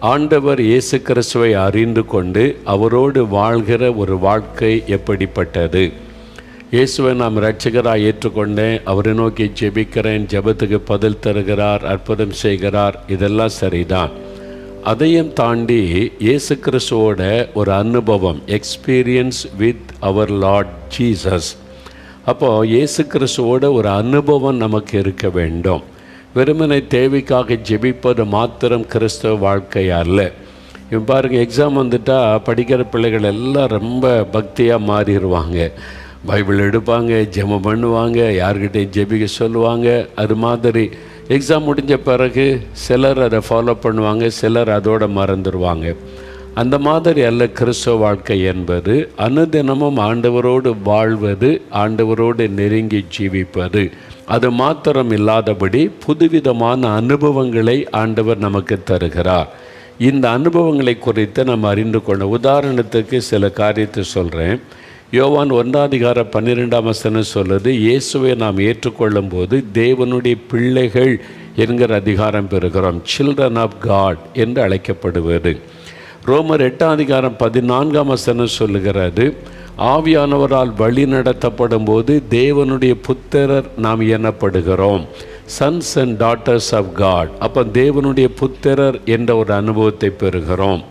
ஆண்டவர் இயேசு கிறிஸ்துவை அறிந்து கொண்டு அவரோடு வாழ்கிற ஒரு வாழ்க்கை எப்படிப்பட்டது? இயேசுவை நாம் இரட்சகராக ஏற்றுக்கொண்டேன், அவரை நோக்கி ஜெபிக்கிறேன், ஜெபத்துக்கு பதில் தருகிறார், அற்புதம் செய்கிறார், இதெல்லாம் சரிதான். அதையும் தாண்டி இயேசு கிறிஸ்துவோட ஒரு அனுபவம், experience with our Lord Jesus. அப்போது இயேசு கிறிஸ்துவோட ஒரு அனுபவம் நமக்கு இருக்க வேண்டும். வெறுமனை தேவைக்காக ஜெபிப்பது மாத்திரம் கிறிஸ்தவ வாழ்க்கை அல்ல. இப்போ பாருங்கள், எக்ஸாம் வந்துட்டால் படிக்கிற பிள்ளைகள் எல்லாம் ரொம்ப பக்தியாக மாறிடுவாங்க. பைபிள் எடுப்பாங்க, ஜெபம் பண்ணுவாங்க, யார்கிட்டையும் ஜெபிக்க சொல்லுவாங்க. அது மாதிரி எக்ஸாம் முடிஞ்ச பிறகு சிலர் அதை ஃபாலோ பண்ணுவாங்க, சிலர் அதோடு மறந்துடுவாங்க. அந்த மாதிரி அல்ல கிறிஸ்தவ வாழ்க்கை என்பது. அனுதினமும் ஆண்டவரோடு வாழ்வது, ஆண்டவரோடு நெருங்கி ஜீவிப்பது. அது மாத்திரம் இல்லாதபடி புதுவிதமான அனுபவங்களை ஆண்டவர் நமக்கு தருகிறார். இந்த அனுபவங்களை குறித்து நம்ம அறிந்து கொள்ள உதாரணத்துக்கு சில காரியத்தை சொல்கிறேன். யோவான் 1:12 சொல்லுது, இயேசுவை நாம் ஏற்றுக்கொள்ளும் போது தேவனுடைய பிள்ளைகள் என்கிற அதிகாரம் பெறுகிறோம். சில்ட்ரன் ஆஃப் காட் என்று அழைக்கப்படுவது. ரோமர் 8:14 சொல்லுகிறது, ஆவியானவரால் வழி நடத்தப்படும் போது தேவனுடைய புத்திரர் நாம் எண்ணப்படுகிறோம். Sons and daughters of God. அப்போ தேவனுடைய புத்திரர் என்ற ஒரு அனுபவத்தை பெறுகிறோம்.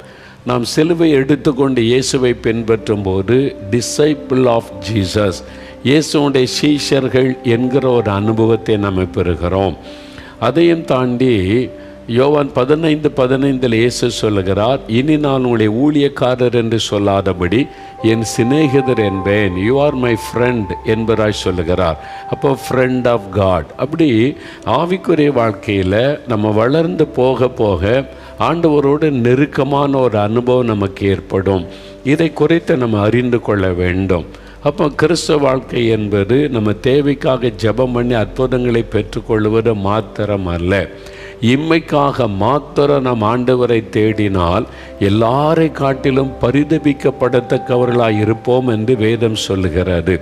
நாம் சிலுவை எடுத்துக்கொண்டு இயேசுவை பின்பற்றும் போது டிசைபிள் ஆஃப் ஜீசஸ், இயேசுடைய சீஷர்கள் என்கிற ஒரு அனுபவத்தை நாம் பெறுகிறோம். அதையும் தாண்டி யோவான் 15:15 இயேசு சொல்லுகிறார், இனி நான் உங்களை ஊழியக்காரர் என்று சொல்லாதபடி என் சிநேகிதர் என்பேன், யூ ஆர் மை ஃப்ரெண்ட் என்பதாய் சொல்லுகிறார். அப்போ ஃப்ரெண்ட் ஆஃப் காட். அப்படி ஆவிக்குரிய வாழ்க்கையில் நம்ம வளர்ந்து போக போக ஆண்டவரோடு நெருக்கமான ஒரு அனுபவம் நமக்கு ஏற்படும். இதை குறித்து நம்ம அறிந்து கொள்ள வேண்டும். அப்போ கிறிஸ்தவ வாழ்க்கை என்பது நம்ம தேவைக்காக ஜெபம் பண்ணி அற்புதங்களை பெற்றுக்கொள்வது மாத்திரம் அல்ல. இம்மைக்காக மாத்திரம் நாம் ஆண்டவரை தேடினால் எல்லாரை காட்டிலும் பரிதபிக்கப்படத்தக்கவர்களாக இருப்போம் என்று வேதம் சொல்லுகிறது.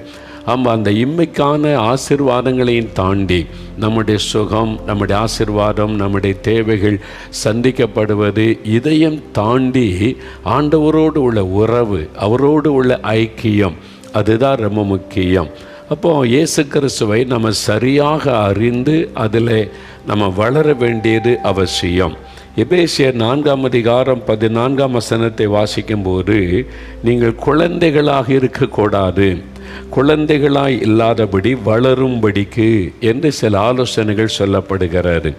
அந்த இம்மைக்கான ஆசீர்வாதங்களையும் தாண்டி நம்முடைய சுகம், நம்முடைய ஆசீர்வாதம், நம்முடைய தேவைகள் சந்திக்கப்படுவது, இதையும் தாண்டி ஆண்டவரோடு உள்ள உறவு, அவரோடு உள்ள ஐக்கியம், அதுதான் ரொம்ப முக்கியம். அப்போது இயேசு கிறிஸ்துவை நம்ம சரியாக அறிந்து அதில் நம்ம வளர வேண்டியது அவசியம். எபேசியர் 4:14 வாசிக்கும்போது, நீங்கள் குழந்தைகளாக இருக்கக்கூடாது, குழந்தைகளாய் இல்லாதபடி வளரும்படிக்கு என்று சில ஆலோசனைகள் சொல்லப்படுகிறது.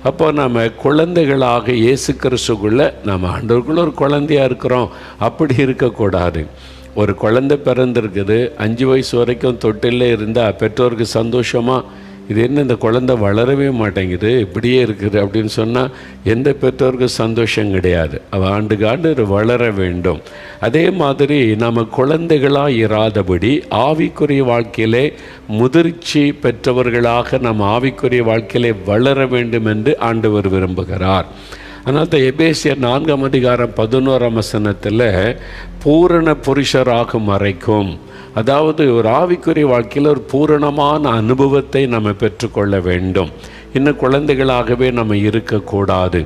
அப்போ நம்ம குழந்தைகளாக இயேசு கிறிஸ்துக்குள்ளே நம்ம ஆண்டவருக்குள்ள ஒரு குழந்தையாக இருக்கிறோம், அப்படி இருக்கக்கூடாது. ஒரு குழந்தை பிறந்திருக்குது, 5 வயசு வரைக்கும் தொட்டிலே இருந்தால் பெற்றோருக்கு சந்தோஷமாக, இது என்ன இந்த குழந்தை வளரவே மாட்டேங்குது, இப்படியே இருக்குது அப்படின்னு சொன்னால் எந்த பெற்றோருக்கு சந்தோஷம் கிடையாது. அவள் ஆண்டுக்கு வளர வேண்டும். அதே மாதிரி நம்ம குழந்தைகளாக இராதபடி ஆவிக்குரிய வாழ்க்கையிலே முதிர்ச்சி பெற்றவர்களாக நம்ம ஆவிக்குரிய வாழ்க்கையிலே வளர வேண்டும் என்று ஆண்டவர் விரும்புகிறார். அதனால் தான் எபேசியர் 4:11 பூரண புருஷராகும் வரைக்கும், அதாவது ஒரு ஆவிக்குரிய வாழ்க்கையில் ஒரு பூரணமான அனுபவத்தை நம்ம பெற்றுக்கொள்ள வேண்டும். இன்னும் குழந்தைகளாகவே நம்ம இருக்கக்கூடாது.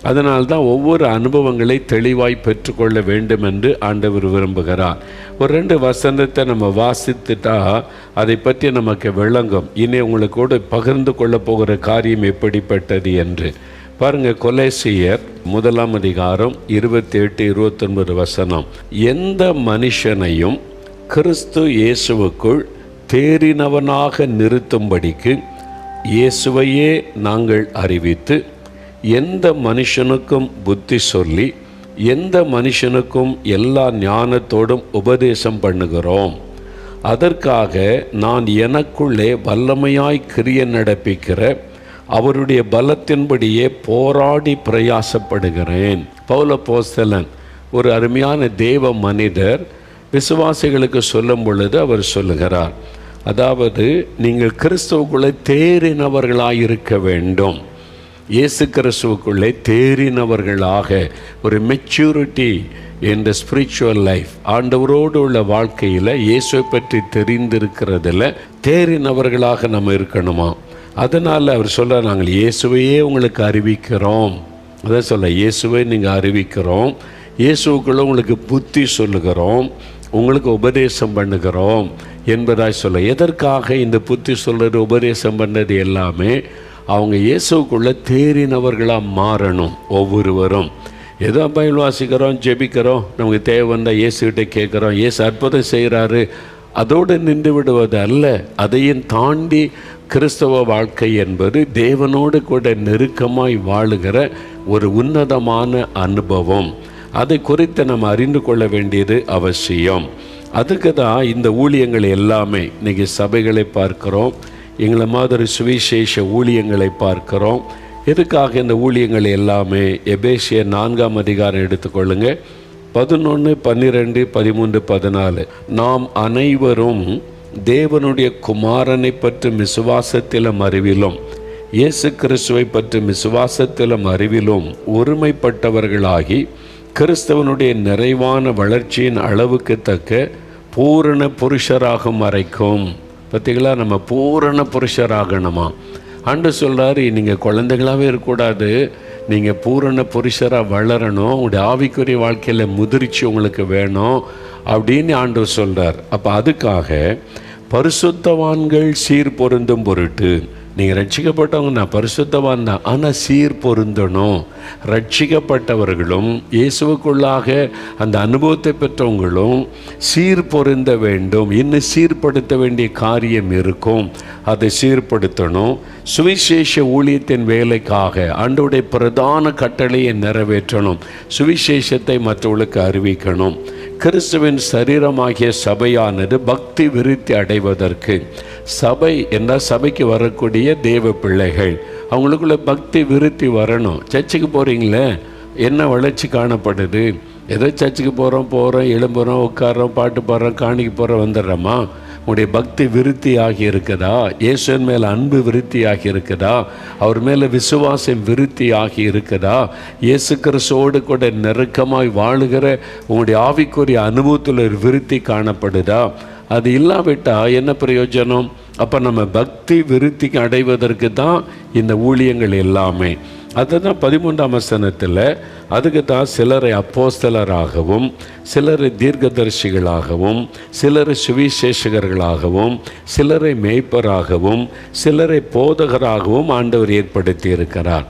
அதனால்தான் ஒவ்வொரு அனுபவங்களை தெளிவாய் பெற்றுக்கொள்ள வேண்டும் என்று ஆண்டவர் விரும்புகிறார். ஒரு 2 வசனத்தை நம்ம வாசித்துட்டா அதை பற்றி நமக்கு விளங்கும். இனி உங்களுக்கூட பகிர்ந்து கொள்ள போகிற காரியம் எப்படிப்பட்டது என்று பாருங்கள். கொலேசியர் 1:28-29 எந்த மனுஷனையும் கிறிஸ்து இயேசுவுக்குள் தேறினவனாக நிறுத்தும்படிக்கு இயேசுவையே நாங்கள் அறிவித்து, எந்த மனுஷனுக்கும் புத்தி சொல்லி, எந்த மனுஷனுக்கும் எல்லா ஞானத்தோடும் உபதேசம் பண்ணுகிறோம். அதற்காக நான் எனக்குள்ளே வல்லமையாய் கிரியை நடப்பிக்கிற அவருடைய பலத்தின்படியே போராடி பிரயாசப்படுகிறேன். பவுல் அப்போஸ்தலன் ஒரு அருமையான தேவ மனிதர் விசுவாசிகளுக்கு சொல்லும் பொழுது அவர் சொல்லுகிறார், அதாவது நீங்கள் கிறிஸ்துவுக்குள்ளே தேறினவர்களாக வேண்டும். இயேசு கிறிஸ்துவுக்குள்ளே தேறினவர்களாக ஒரு maturity in the spiritual life, ஆண்டவரோடு உள்ள வாழ்க்கையில் இயேசுவை பற்றி தெரிந்திருக்கிறதில் தேறினவர்களாக நம்ம இருக்கணுமா. அதனால் அவர் சொல்கிறார், நாங்கள் இயேசுவையே உங்களுக்கு அறிவிக்கிறோம் அதான் சொல்ல, இயேசுவை நீங்கள் அறிவிக்கிறோம், இயேசுக்குள்ள உங்களுக்கு புத்தி சொல்லுகிறோம், உங்களுக்கு உபதேசம் பண்ணுகிறோம் என்பதாய் சொல்ல. எதற்காக இந்த புத்தி சொல்கிறது, உபதேசம் பண்ணுறது எல்லாமே அவங்க இயேசுக்குள்ளே தேறினவர்களாக மாறணும். ஒவ்வொருவரும் ஏதோ பைபிள் வாசிக்கிறோம், ஜெபிக்கிறோம், நமக்கு தேவை வந்தால் இயேசுகிட்ட கேட்குறோம், இயேசு அற்புதம் செய்கிறாரு, அதோடு நின்று விடுவது அல்ல. அதையும் தாண்டி கிறிஸ்தவ வாழ்க்கை என்பது தேவனோடு கூட நெருக்கமாய் வாழுகிற ஒரு உன்னதமான அனுபவம். அதை குறித்து நம்ம அறிந்து கொள்ள வேண்டியது அவசியம். அதுக்கு தான் இந்த ஊழியங்கள் எல்லாமே. இன்றைக்கி சபைகளை பார்க்குறோம், எங்களை மாதிரி சுவிசேஷ ஊழியங்களை பார்க்குறோம். எதுக்காக இந்த ஊழியங்கள் எல்லாமே? எபேசியர் 4ஆம் அதிகாரம் எடுத்துக்கொள்ளுங்க, 11, 12, 13, 14. நாம் அனைவரும் தேவனுடைய குமாரனை பற்றி விசுவாசத்திலும் அறிவிலும் இயேசு கிறிஸ்துவை பற்றி விசுவாசத்திலும் அறிவிலும் ஒருமைப்பட்டவர்களாகி கிறிஸ்தவனுடைய நிறைவான வளர்ச்சியின் அளவுக்கு தக்க பூரண புருஷராகும் வரைக்கும். பார்த்தீங்களா, நம்ம பூரண புருஷராகணுமா? ஆண்டு சொல்கிறாரு, நீங்கள் குழந்தைகளாகவே இருக்கக்கூடாது, நீங்கள் பூரண புருஷராக வளரணும், உங்களுடைய ஆவிக்குரிய வாழ்க்கையில் முதிர்ச்சி உங்களுக்கு வேணும் அப்படின்னு ஆண்டவர் சொல்கிறார். அப்போ அதுக்காக பரிசுத்தவான்கள் சீர் பொருந்தும் பொருட்டு, நீங்கள் ரட்சிக்கப்பட்டவங்க, நான் பரிசுத்தவான் தான், ஆனால் சீர் பொருந்தணும். ரட்சிக்கப்பட்டவர்களும் இயேசுவுக்குள்ளாக அந்த அனுபவத்தை பெற்றவங்களும் சீர் பொருந்த வேண்டும். இன்னும் சீர்படுத்த வேண்டிய காரியம் இருக்கும், அதை சீர்படுத்தணும். சுவிசேஷ ஊழியத்தின் வேலைக்காக ஆண்டவருடைய பிரதான கட்டளையை நிறைவேற்றணும், சுவிசேஷத்தை மற்றவர்களுக்கு அறிவிக்கணும். கிறிஸ்துவின் சரீரமாகிய சபையானது பக்தி விருத்தி அடைவதற்கு, சபை என்றால் சபைக்கு வரக்கூடிய தேவ பிள்ளைகள், அவங்களுக்குள்ள பக்தி விருத்தி வரணும். சர்ச்சுக்கு போகிறீங்களே, என்ன வளர்ச்சி காணப்படுது? ஏதோ சர்ச்சுக்கு போகிறோம், எழும்புகிறோம், உட்காரோம், பாட்டு பாடுறோம், காணிக்கு போகிறோம், வந்துடுறோமா? உங்களுடைய பக்தி விருத்தி ஆகி இருக்குதா? இயேசுவின் மேலே அன்பு விருத்தி ஆகி இருக்குதா? அவர் மேலே விசுவாசம் விருத்தி ஆகி இருக்குதா? இயேசு கிறிஸ்துவோடு கூட நெருக்கமாய் வாழுகிற உங்களுடைய ஆவிக்குரிய அனுபவத்தில் ஒரு விருத்தி காணப்படுதா? அது இல்லாவிட்டால் என்ன பிரயோஜனம்? அப்போ நம்ம பக்தி விருத்திக்கு அடைவதற்கு தான் இந்த ஊழியங்கள் எல்லாமே. அதுதான் 13ஆம் வசனத்தில், அதுக்கு தான் சிலரை அப்போஸ்தலராகவும், சிலரை தீர்க்கதரிசிகளாகவும், சிலரை சுவிசேஷகர்களாகவும், சிலரை மேய்ப்பராகவும், சிலரை போதகராகவும் ஆண்டவர் ஏற்படுத்தி இருக்கிறார்.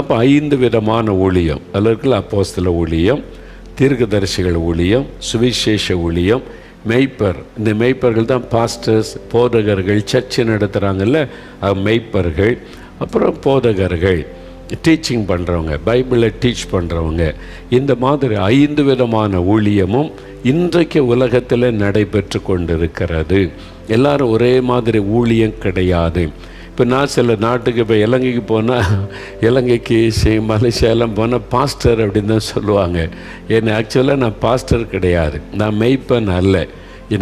அப்போ 5 விதமான ஊழியம். அதில் அப்போஸ்தல ஊழியம், தீர்க்கதரிசிகள் ஊழியம், சுவிசேஷ ஊழியம், மெய்ப்பர். இந்த மெய்ப்பர்கள் தான் பாஸ்டர்ஸ், போதகர்கள். சர்ச்சை நடத்துகிறாங்கல்ல, மெய்ப்பர்கள். அப்புறம் போதகர்கள், டீச்சிங் பண்ணுறவங்க, பைபிளை டீச் பண்ணுறவங்க. இந்த மாதிரி 5 விதமான ஊழியமும் இன்றைக்கு உலகத்தில் நடைபெற்று கொண்டிருக்கிறது. எல்லாரும் ஒரே மாதிரி ஊழியம் கிடையாது. இப்போ நான் சில நாட்டுக்கு, இப்போ இலங்கைக்கு போனால், இலங்கைக்கு மலேசியாலாம் போனால் பாஸ்டர் அப்படின்னு தான் சொல்லுவாங்க. ஏன்னா ஆக்சுவலாக நான் பாஸ்டர் கிடையாது, நான் மெய்ப்பன் அல்ல.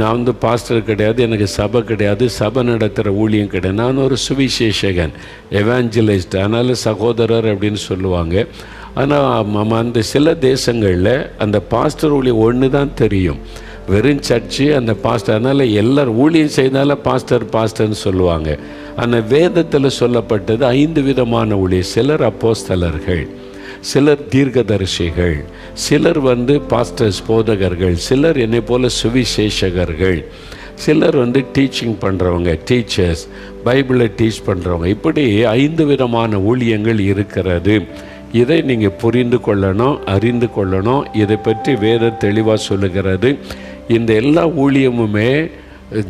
நான் பாஸ்டர் கிடையாது, எனக்கு சபை கிடையாது, சபை நடத்துகிற ஊழியம் கிடையாது. நான் ஒரு சுவிசேஷகன், எவாஞ்சலிஸ்ட். அதனால் சகோதரர் அப்படின்னு சொல்லுவாங்க. ஆனால் அந்த சில தேசங்களில் அந்த பாஸ்டர் ஊழியம் ஒன்று தான் தெரியும், வெறும் சர்ச்சு, அந்த பாஸ்டர். அதனால் எல்லாரும் ஊழியம் செய்தாலும் பாஸ்டர்னு சொல்லுவாங்க. ஆனால் வேதத்தில் சொல்லப்பட்டது 5 விதமான ஊழியம். சிலர் அப்போஸ்தலர்கள், சிலர் தீர்க்கதரிசிகள், சிலர் பாஸ்டர்ஸ், போதகர்கள், சிலர் என்னை போல சுவிசேஷகர்கள், சிலர் டீச்சிங் பண்ணுறவங்க, டீச்சர்ஸ், பைபிளை டீச் பண்ணுறவங்க. இப்படி 5 விதமான ஊழியங்கள் இருக்கிறது. இதை நீங்கள் புரிந்து கொள்ளணும், அறிந்து கொள்ளணும். இதை பற்றி வேதம் தெளிவாக சொல்லுகிறது. இந்த எல்லா ஊழியமுமே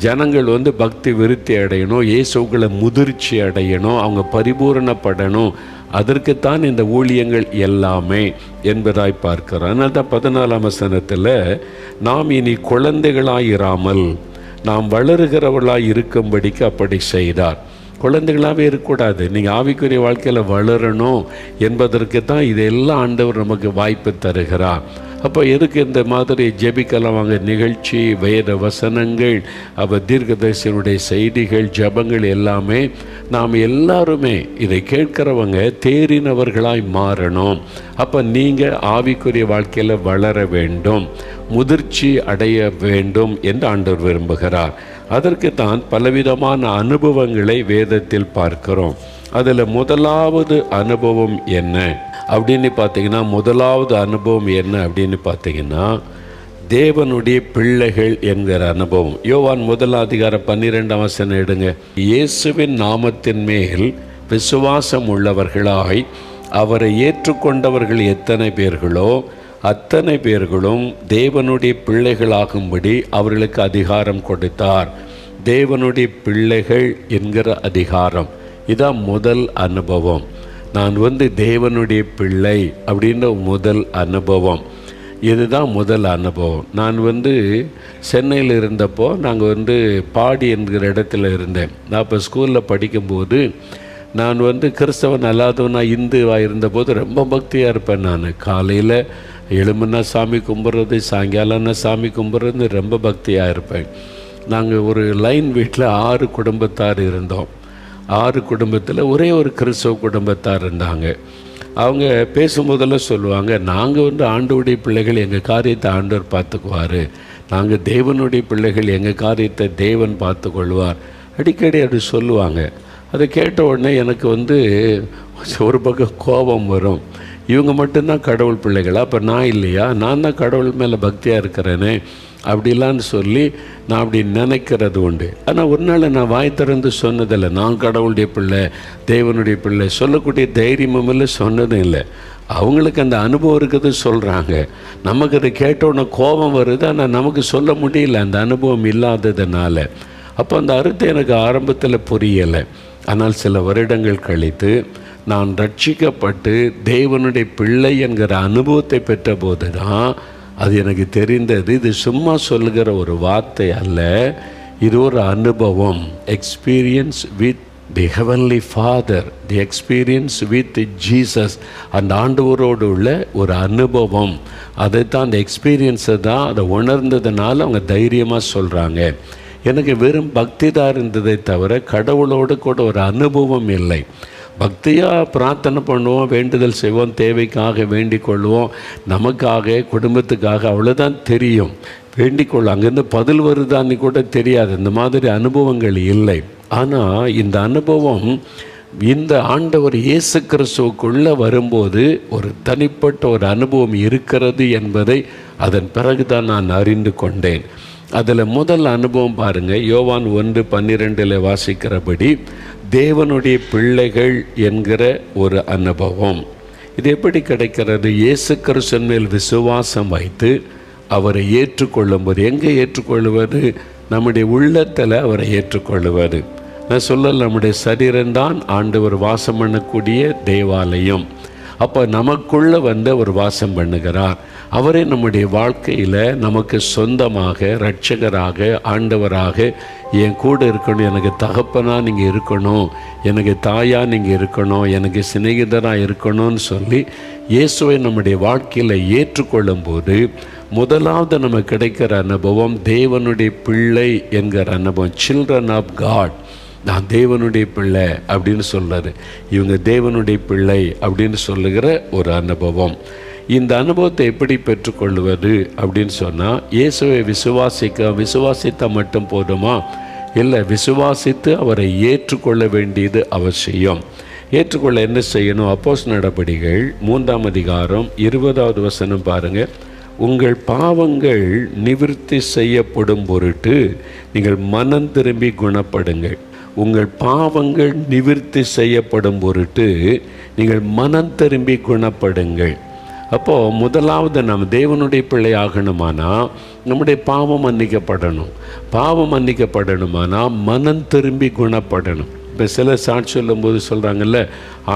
ஜனங்கள் பக்தி விருத்தி அடையணும், இயேசுக்களை முதிர்ச்சி அடையணும், அவங்க பரிபூரணப்படணும். அதற்குத்தான் இந்த ஊழியங்கள் எல்லாமே என்பதாய் பார்க்கிறோம். அதனால தான் 14ஆம் வசனத்தில், நாம் இனி குழந்தைகளாயிராமல் நாம் வளருகிறவர்களாய் இருக்கும்படிக்கு அப்படி செய்தார். குழந்தைகளாகவே இருக்கக்கூடாது, நீங்கள் ஆவிக்குரிய வாழ்க்கையில் வளரணும் என்பதற்கு தான் இதெல்லாம் ஆண்டவர் நமக்கு வாய்ப்பு தருகிறார். அப்போ எதுக்கு இந்த மாதிரி ஜெபிக்கலாம் வாங்க நிகழ்ச்சி, வேத வசனங்கள், தீர்க்கதரிசியினுடைய செய்திகள், ஜபங்கள் எல்லாமே நாம் எல்லாருமே இதை கேட்கிறவங்க தேறினவர்களாய் மாறணும். அப்போ நீங்கள் ஆவிக்குரிய வாழ்க்கையில் வளர வேண்டும், முதிர்ச்சி அடைய வேண்டும் என்று ஆண்டவர் விரும்புகிறார். அதற்கு தான் பலவிதமான அனுபவங்களை வேதத்தில் பார்க்கிறோம். அதில் முதலாவது அனுபவம் என்ன அப்படின்னு பார்த்தீங்கன்னா, முதலாவது அனுபவம் என்ன அப்படின்னு பார்த்தீங்கன்னா, தேவனுடைய பிள்ளைகள் என்கிற அனுபவம். யோவான் 1:12 எடுங்க. இயேசுவின் நாமத்தின் மேல் விசுவாசம் உள்ளவர்களாய் அவரை ஏற்றுக்கொண்டவர்கள் எத்தனை பேர்களோ அத்தனை பேர்களும் தேவனுடைய பிள்ளைகளாகும்படி அவர்களுக்கு அதிகாரம் கொடுத்தார். தேவனுடைய பிள்ளைகள் என்கிற அதிகாரம், இதான் முதல் அனுபவம். நான் தேவனுடைய பிள்ளை அப்படின்ற முதல் அனுபவம். இதுதான் முதல் அனுபவம். நான் சென்னையில் இருந்தப்போ நாங்கள் பாடி என்கிற இடத்துல இருந்தேன். நான் இப்போ ஸ்கூலில் படிக்கும்போது நான் கிறிஸ்தவன் அல்லாதவனாக இந்துவாக இருந்தபோது ரொம்ப பக்தியாக இருப்பேன். நான் காலையில் எழும்புனா சாமி கும்பிட்றது, சாயங்காலம்னா சாமி கும்பிட்றது, ரொம்ப பக்தியாக இருப்பேன். நாங்கள் ஒரு லைன் வீட்டில் 6 குடும்பத்தார் இருந்தோம். 6 குடும்பத்தில் ஒரே ஒரு கிறிஸ்தவ குடும்பத்தார் இருந்தாங்க. அவங்க பேசும்போதெல்லாம் சொல்லுவாங்க, நாங்கள் ஆண்டவருடைய பிள்ளைகள், எங்கள் காரியத்தை ஆண்டவர் பார்த்துக்குவார். நாங்கள் தேவனுடைய பிள்ளைகள், எங்கள் காரியத்தை தேவன் பார்த்து கொள்வார். அடிக்கடி அப்படி சொல்லுவாங்க. அதை கேட்ட உடனே எனக்கு ஒரு பக்கம் கோபம் வரும். இவங்க மட்டும்தான் கடவுள் பிள்ளைகளா? அப்போ நான் இல்லையா? நான் தான் கடவுள் மேலே பக்தியாக இருக்கிறேனே அப்படிலான்னு சொல்லி நான் அப்படி நினைக்கிறது உண்டு. ஆனால் ஒரு நாள் நான் வாய் திறந்து சொன்னதில்லை, நான் கடவுளுடைய பிள்ளை, தேவனுடைய பிள்ளை சொல்லக்கூடிய தைரியமும் இல்லை, சொன்னதும் இல்லை. அவங்களுக்கு அந்த அனுபவம் இருக்குது சொல்கிறாங்க. நமக்கு அதை கேட்டோன்னே கோபம் வருது, ஆனால் நமக்கு சொல்ல முடியல அந்த அனுபவம் இல்லாததுனால. அப்போ அந்த அர்த்தம் எனக்கு ஆரம்பத்தில் புரியலை. ஆனால் சில வருடங்கள் கழித்து நான் ரட்சிக்கப்பட்டு தேவனுடைய பிள்ளை என்கிற அனுபவத்தை பெற்ற போது தான் அது எனக்கு தெரிந்தது. இது சும்மா சொல்லுகிற ஒரு வார்த்தை அல்ல, இது ஒரு அனுபவம். Experience with the heavenly father, the experience with Jesus, அந்த ஆண்டவரோடு உள்ள ஒரு அனுபவம். அதைத்தான், அந்த எக்ஸ்பீரியன்ஸை தான், அதை உணர்ந்ததுனால அவங்க தைரியமாக சொல்கிறாங்க. எனக்கு வெறும் பக்தி தான் இருந்ததை தவிர கடவுளோடு கூட ஒரு அனுபவம் இல்லை. பக்தியாக பிரார்த்தனை பண்ணுவோம், வேண்டுதல் செய்வோம், தேவைக்காக வேண்டிக் கொள்வோம், நமக்காக குடும்பத்துக்காக, அவ்வளோதான் தெரியும். வேண்டிக்கொள்ள அங்கேருந்து பதில் வருதான்னு கூட தெரியாது. இந்த மாதிரி அனுபவங்கள் இல்லை. ஆனால் இந்த அனுபவம் இந்த ஆண்டவர் இயேசு கிறிஸ்துவுக்குள்ளே வரும்போது ஒரு தனிப்பட்ட ஒரு அனுபவம் இருக்கிறது என்பதை அதன் பிறகுதான் நான் அறிந்து கொண்டேன். அதில் முதல் அனுபவம் பாருங்கள், யோவான் 1:12 வாசிக்கிறபடி தேவனுடைய பிள்ளைகள் என்கிற ஒரு அனுபவம். இது எப்படி கிடைக்கிறது? இயேசு கிறிஸ்துவின் மேல் விசுவாசம் வைத்து அவரை ஏற்றுக்கொள்ளும்போது. எங்கே ஏற்றுக்கொள்வது? நம்முடைய உள்ளத்தில் அவரை ஏற்றுக்கொள்வது. நான் சொல்லல, நம்முடைய சரீரம்தான் ஆண்டவர் வாசம் பண்ணக்கூடிய தேவாலயம். அப்போ நமக்குள்ளே அவர் வாசம் பண்ணுகிறார். அவரே நம்முடைய வாழ்க்கையில் நமக்கு சொந்தமாக, இரட்சகராக, ஆண்டவராக என் கூட இருக்கணும், எனக்கு தகப்பனாக நீங்கள் இருக்கணும், எனக்கு தாயாக நீங்கள் இருக்கணும், எனக்கு சிநேகிதராக இருக்கணும்னு சொல்லி இயேசுவை நம்முடைய வாழ்க்கையில் ஏற்றுக்கொள்ளும்போது முதலாவது நமக்கு கிடைக்கிற அனுபவம் தேவனுடைய பிள்ளை என்கிற அனுபவம். சில்ட்ரன் ஆஃப் காட், நான் தேவனுடைய பிள்ளை அப்படின்னு சொல்கிறாரு. இவங்க தேவனுடைய பிள்ளை அப்படின்னு சொல்லுகிற ஒரு அனுபவம். இந்த அனுபவத்தை எப்படி பெற்றுக்கொள்வது அப்படின்னு சொன்னால், இயேசுவை விசுவாசித்த மட்டும் போதுமா? இல்லை, விசுவாசித்து அவரை ஏற்றுக்கொள்ள வேண்டியது அவசியம். ஏற்றுக்கொள்ள என்ன செய்யணும்? அப்போஸ்தலர் நடபடிகள் 3:20 பாருங்கள். உங்கள் பாவங்கள் நிவிர்த்தி செய்யப்படும் பொருட்டு நீங்கள் மனம் திரும்பி குணப்படுங்கள். உங்கள் பாவங்கள் நிவிர்த்தி செய்யப்படும் பொருட்டு நீங்கள் மனம் திரும்பி குணப்படுங்கள். அப்போது முதலாவது நம்ம தேவனுடைய பிள்ளை ஆகணுமானா நம்முடைய பாவம் மன்னிக்கப்படணும். பாவம் மன்னிக்கப்படணுமானா மனம் திரும்பி குணப்படணும். இப்போ சில சாட்சி சொல்லும்போது சொல்கிறாங்கல்ல,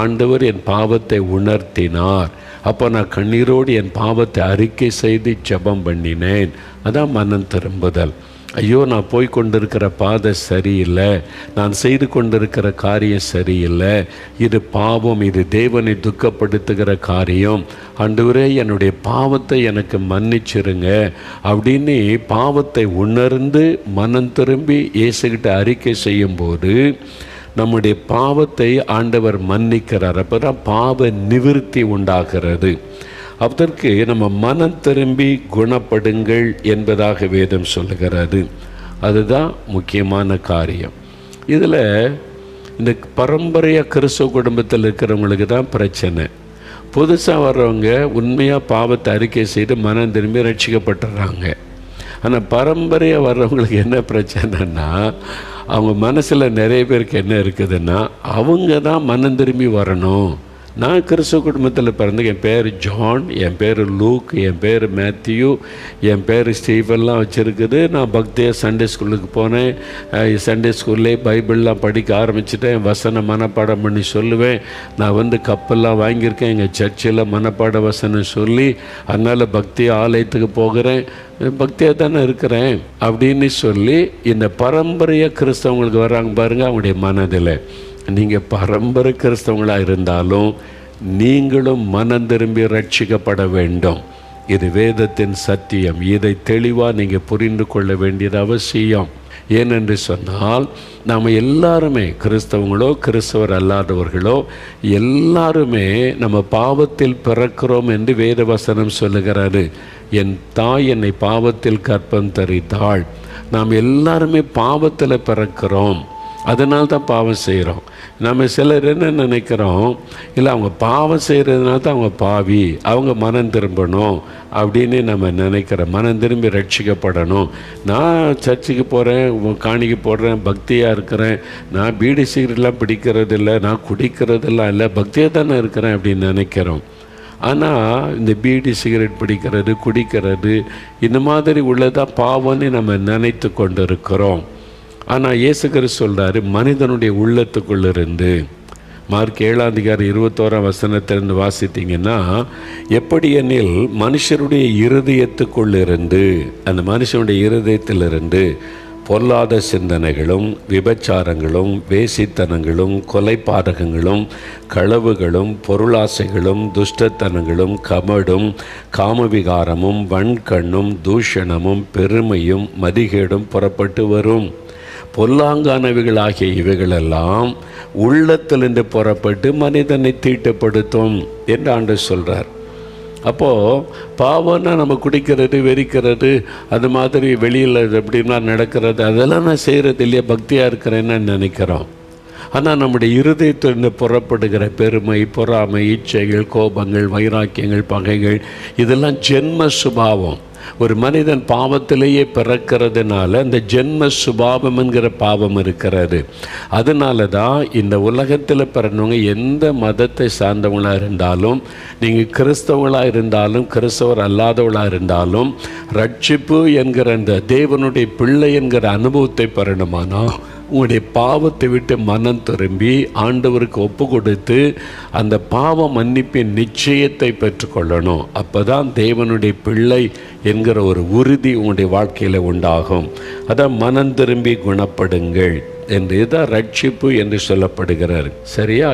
ஆண்டவர் என் பாவத்தை உணர்த்தினார், அப்போ நான் கண்ணீரோடு என் பாவத்தை அறிக்கை செய்து ஜெபம் பண்ணினேன். அதான் மனம் திரும்புதல். ஐயோ, நான் போய் கொண்டிருக்கிற பாதை சரியில்லை, நான் செய்து கொண்டிருக்கிற காரியம் சரியில்லை, இது பாவம், இது தேவனை துக்கப்படுத்துகிற காரியம், ஆண்டவரே என்னுடைய பாவத்தை எனக்கு மன்னிச்சிருங்க அப்படின்னு பாவத்தை உணர்ந்து மனம் திரும்பி இயேசுகிட்ட அறிக்கை செய்யும்போது நம்முடைய பாவத்தை ஆண்டவர் மன்னிக்கிறார். அப்போ தான் பாவ நிவிர்த்தி உண்டாகிறது. அதற்கு நம்ம மனம் திரும்பி குணப்படுங்கள் என்பதாக வேதம் சொல்லுகிறது. அதுதான் முக்கியமான காரியம். இதில் இந்த பரம்பரையாக கிறிஸ்துவ குடும்பத்தில் இருக்கிறவங்களுக்கு தான் பிரச்சனை. புதுசாக வர்றவங்க உண்மையாக பாவத்தை அறிக்கை செய்து மனம் திரும்பி ரட்சிக்கப்பட்டுறாங்க. ஆனால் பரம்பரையாக வர்றவங்களுக்கு என்ன பிரச்சனைன்னா, அவங்க மனசில் நிறைய பேருக்கு என்ன இருக்குதுன்னா, அவங்க தான் மனம் திரும்பி வரணும். நான் கிறிஸ்துவ குடும்பத்தில் பிறந்து, என் பேர் ஜான், என் பேர் லூக், என் பேர் மேத்யூ, என் பேர் ஸ்டீஃபன்லாம் வச்சுருக்குது. நான் பக்தியாக சண்டே ஸ்கூலுக்கு போனேன். சண்டே ஸ்கூல்லே பைபிள்லாம் படிக்க ஆரம்பிச்சிட்டேன். வசனம் மனப்பாடம் பண்ணி சொல்லுவேன். நான் கப்பெல்லாம் வாங்கியிருக்கேன் எங்கள் சர்ச்சில் மனப்பாட வசனம் சொல்லி. அதனால் பக்தி ஆலயத்துக்கு போகிறேன், பக்தியாக தானே இருக்கிறேன் அப்படின்னு சொல்லி இந்த பரம்பரையாக கிறிஸ்தவங்களுக்கு வர்றாங்க பாருங்கள். அவங்களுடைய மனதில் நீங்கள் பரம்பரை கிறிஸ்தவங்களாக இருந்தாலும் நீங்களும் மனம் திரும்பி ரட்சிக்கப்பட வேண்டும். இது வேதத்தின் சத்தியம். இதை தெளிவாக நீங்கள் புரிந்து கொள்ள வேண்டியது அவசியம். ஏனென்று சொன்னால், நாம் எல்லாருமே கிறிஸ்தவங்களோ கிறிஸ்தவர் அல்லாதவர்களோ எல்லாருமே நம்ம பாவத்தில் பிறக்கிறோம் என்று வேத வசனம் சொல்லுகிறாரு. என் தாய் என்னை பாவத்தில் கற்பம் தரித்தாள். நாம் எல்லாருமே பாவத்தில் பிறக்கிறோம். அதனால தான் பாவம் செய்கிறோம். நம்ம சிலர் என்ன நினைக்கிறோம், இல்லை அவங்க பாவம் செய்கிறதுனால தான் அவங்க பாவி, அவங்க மனம் திரும்பணும் அப்படின்னு நம்ம நினைக்கிறோம். மனம் திரும்பி ரட்சிக்கப்படணும். நான் சர்ச்சுக்கு போகிறேன், காணிக்கு போடுறேன், பக்தியாக இருக்கிறேன், நான் பீடி சிகரெட்லாம் பிடிக்கிறதில்லை, நான் குடிக்கிறதெல்லாம் இல்லை, பக்தியாக தானே இருக்கிறேன் அப்படின்னு நினைக்கிறோம். ஆனால் இந்த பீடி சிகரெட் பிடிக்கிறது, குடிக்கிறது, இந்த மாதிரி உள்ளதாக பாவம்னு நம்ம நினைத்து கொண்டு இருக்கிறோம். ஆனால் இயேசு கிறிஸ்து சொல்கிறாரு, மனிதனுடைய உள்ளத்துக்குள்ளிருந்து, மார்க் 7:21 வாசித்தீங்கன்னா, எப்படி எனில் மனுஷருடைய இருதயத்துக்குள்ளிருந்து, அந்த மனுஷனுடைய இருதயத்திலிருந்து பொல்லாத சிந்தனைகளும் விபச்சாரங்களும் வேசித்தனங்களும் கொலைபாதகங்களும் களவுகளும் பொருளாசைகளும் துஷ்டத்தனங்களும் கமடும் காமவிகாரமும் வன்கண்ணும் தூஷணமும் பெருமையும் மதிகேடும் புறப்பட்டு வரும். பொல்லாங்கானவைகளாகிய இவைகளெல்லாம் உள்ளத்திலிருந்து புறப்பட்டு மனிதனை தீட்டுப்படுத்தும் என்று ஆண்டவர் சொல்கிறார். அப்போது பாவம்னா நம்ம குடிக்கிறது, வெறிக்கிறது, அது மாதிரி வெளியில் எப்படின்னா நடக்கிறது, அதெல்லாம் நான் செய்கிறது இல்லையா, பக்தியாக இருக்கிறேன்னு நினைக்கிறோம். ஆனால் நம்முடைய இருதயத்திலிருந்து புறப்படுகிற பெருமை, பொறாமை, இச்சைகள், கோபங்கள், வைராக்கியங்கள், பகைகள், இதெல்லாம் ஜென்ம சுபாவம். ஒரு மனிதன் பாவத்திலேயே பிறக்கிறதுனால அந்த ஜென்ம சுபாவம் என்கிற பாவம் இருக்கிறது. அதனால தான் இந்த உலகத்தில் பிறந்தவங்க எந்த மதத்தை சார்ந்தவங்களாக இருந்தாலும், நீங்கள் கிறிஸ்தவங்களாக இருந்தாலும் கிறிஸ்தவர் அல்லாதவர்களாக இருந்தாலும், ரட்சிப்பு என்கிற அந்த தேவனுடைய பிள்ளை என்கிற அனுபவத்தை பெறணுமானால் உங்களுடைய பாவத்தை விட்டு மனம் திரும்பி ஆண்டவருக்கு ஒப்பு கொடுத்து அந்த பாவ மன்னிப்பின் நிச்சயத்தை பெற்றுக்கொள்ளணும். அப்போ தான் தேவனுடைய பிள்ளை என்கிற ஒரு உறுதி உங்களுடைய வாழ்க்கையில் உண்டாகும். அதான் மனம் திரும்பி குணப்படுங்கள் என்று, இதான் ரட்சிப்பு என்று சொல்லப்படுகிறார். சரியா?